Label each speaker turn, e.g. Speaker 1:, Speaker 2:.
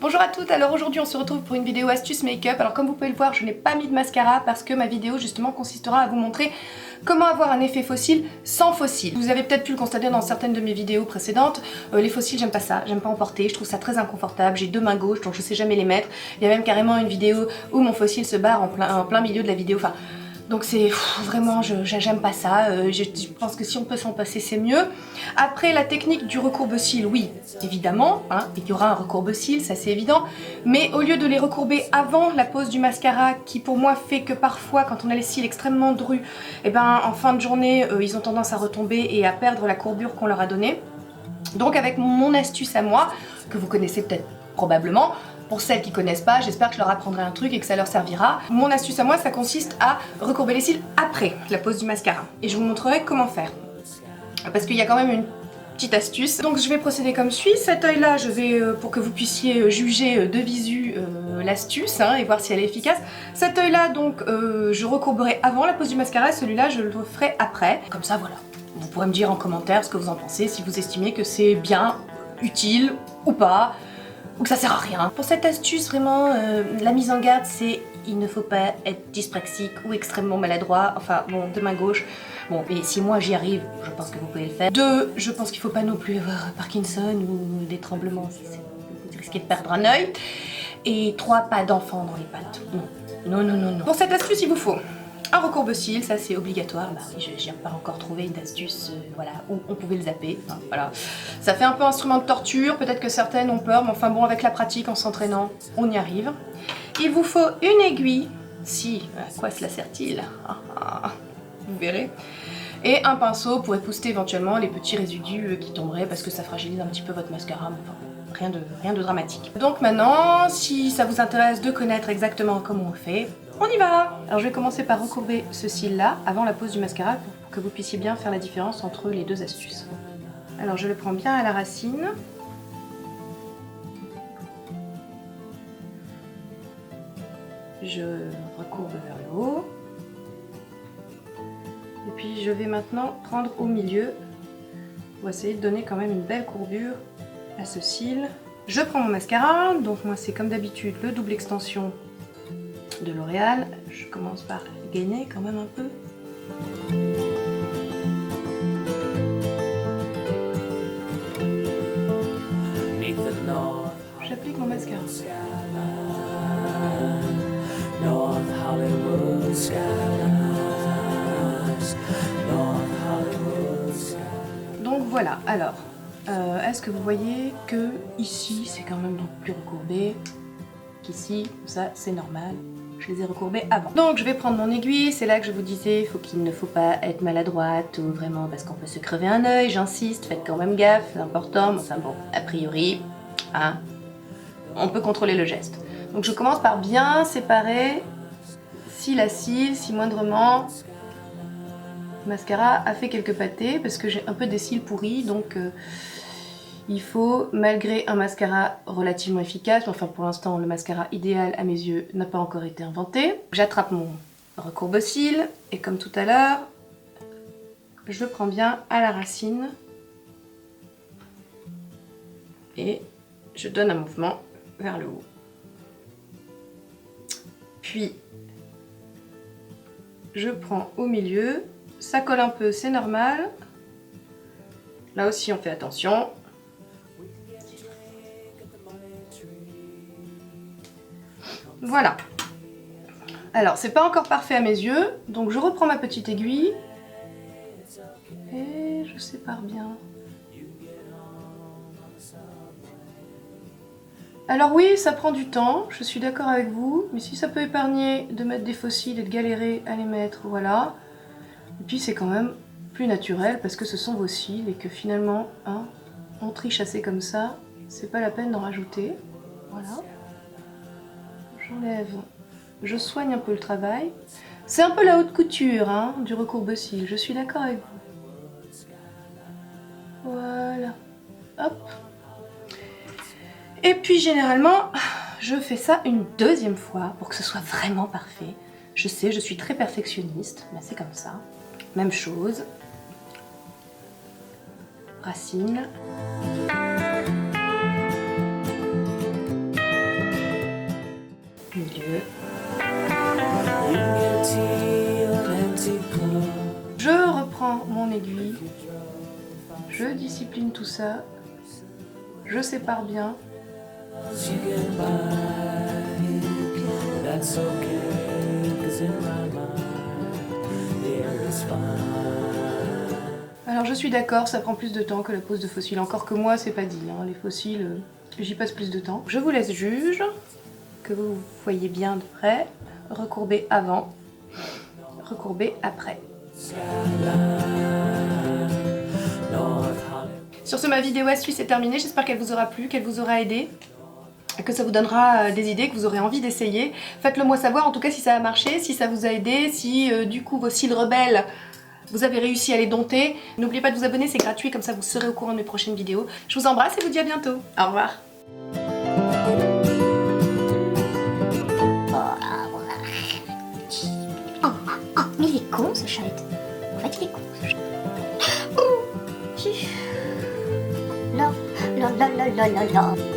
Speaker 1: Bonjour à toutes, alors aujourd'hui on se retrouve pour une vidéo astuce make-up. Alors comme vous pouvez le voir, je n'ai pas mis de mascara parce que ma vidéo justement consistera à vous montrer comment avoir un effet fossile sans fossile. Vous avez peut-être pu le constater dans certaines de mes vidéos précédentes, les fossiles j'aime pas ça, j'aime pas en porter, je trouve ça très inconfortable, j'ai deux mains gauches donc je sais jamais les mettre. Il y a même carrément une vidéo où mon fossile se barre en plein milieu de la vidéo, enfin... Donc c'est vraiment, j'aime pas ça, je pense que si on peut s'en passer c'est mieux. Après la technique du recourbe-cils, oui, évidemment, hein, il y aura un recourbe-cils, ça c'est évident, mais au lieu de les recourber avant la pose du mascara, qui pour moi fait que parfois quand on a les cils extrêmement drus, et ben en fin de journée ils ont tendance à retomber et à perdre la courbure qu'on leur a donnée. Donc avec mon astuce à moi, que vous connaissez peut-être probablement, pour celles qui connaissent pas, j'espère que je leur apprendrai un truc et que ça leur servira. Mon astuce à moi, ça consiste à recourber les cils après la pose du mascara. Et je vous montrerai comment faire. Parce qu'il y a quand même une petite astuce. Donc je vais procéder comme suit. Cet œil là, je vais, pour que vous puissiez juger de visu l'astuce et voir si elle est efficace. Cet œil là, donc, je recourberai avant la pose du mascara. Celui-là, je le ferai après. Comme ça, voilà. Vous pourrez me dire en commentaire ce que vous en pensez, si vous estimez que c'est bien, utile ou pas. Ou que ça sert à rien. Pour cette astuce, vraiment, la mise en garde, c'est il ne faut pas être dyspraxique ou extrêmement maladroit. Enfin, bon, de main gauche. Bon, et si moi j'y arrive, je pense que vous pouvez le faire. 2, je pense qu'il ne faut pas non plus avoir Parkinson ou des tremblements. Vous risquez de perdre un œil. Et 3, pas d'enfant dans les pattes. Non. Non. Pour cette astuce, il vous faut un recourbe-cils, ça c'est obligatoire. Bah oui, j'ai pas encore trouvé une astuce voilà, où on pouvait le zapper. Hein, voilà. Ça fait un peu instrument de torture, peut-être que certaines ont peur, mais enfin bon, avec la pratique, en s'entraînant, on y arrive. Il vous faut une aiguille. Si, à quoi cela sert-il? Vous verrez. Et un pinceau pour épousseter éventuellement les petits résidus qui tomberaient, parce que ça fragilise un petit peu votre mascara, mais enfin, rien de dramatique. Donc maintenant, si ça vous intéresse de connaître exactement comment on fait, on y va! Alors je vais commencer par recourber ce cil-là avant la pose du mascara pour que vous puissiez bien faire la différence entre les deux astuces. Alors je le prends bien à la racine. Je recourbe vers le haut. Et puis je vais maintenant prendre au milieu pour essayer de donner quand même une belle courbure à ce cil. Je prends mon mascara, donc moi c'est comme d'habitude le double extension de L'Oréal. Je commence par gainer quand même un peu. J'applique mon mascara. Donc voilà, alors, est-ce que vous voyez que ici c'est quand même donc plus recourbé qu'ici, ça c'est normal. Je les ai recourbés avant. Donc je vais prendre mon aiguille, c'est là que je vous disais, qu'il ne faut pas être maladroite ou vraiment parce qu'on peut se crever un œil, j'insiste, faites quand même gaffe, c'est important, mais enfin bon, a priori, hein, on peut contrôler le geste. Donc je commence par bien séparer cil à cil, si moindrement le mascara a fait quelques pâtés parce que j'ai un peu des cils pourris, donc il faut, malgré un mascara relativement efficace, enfin pour l'instant le mascara idéal à mes yeux n'a pas encore été inventé. J'attrape mon recourbe-cils et comme tout à l'heure, je le prends bien à la racine et je donne un mouvement vers le haut. Puis je prends au milieu, ça colle un peu, c'est normal. Là aussi on fait attention. Voilà. Alors, c'est pas encore parfait à mes yeux, donc je reprends ma petite aiguille et je sépare bien. Alors oui, ça prend du temps, je suis d'accord avec vous, mais si ça peut épargner de mettre des fossiles et de galérer à les mettre, voilà. Et puis c'est quand même plus naturel parce que ce sont vos cils et que finalement, hein, on triche assez comme ça, c'est pas la peine d'en rajouter. Voilà. J'enlève, je soigne un peu le travail. C'est un peu la haute couture hein, du recourbe-cils, je suis d'accord avec vous. Voilà, hop. Et puis généralement, je fais ça une deuxième fois pour que ce soit vraiment parfait. Je sais, je suis très perfectionniste, mais c'est comme ça. Même chose. Racine. aiguille. Je discipline tout ça. Je sépare bien. Alors je suis d'accord, ça prend plus de temps que la pose de faux cils. Encore que moi, c'est pas dit. Hein. Les faux cils, j'y passe plus de temps. Je vous laisse juge, que vous voyez bien de près. Recourbez avant, recourbez après. Sur ce, ma vidéo astuce est terminée. J'espère qu'elle vous aura plu, qu'elle vous aura aidé, que ça vous donnera des idées, que vous aurez envie d'essayer. Faites-le moi savoir, en tout cas, si ça a marché, si ça vous a aidé, si du coup vos cils rebelles, vous avez réussi à les dompter. N'oubliez pas de vous abonner, c'est gratuit, comme ça vous serez au courant de mes prochaines vidéos. Je vous embrasse et vous dis à bientôt. Au revoir.
Speaker 2: Mais il est con ce chat. En fait, il est con ce chat. Non, non, non, non, non, non.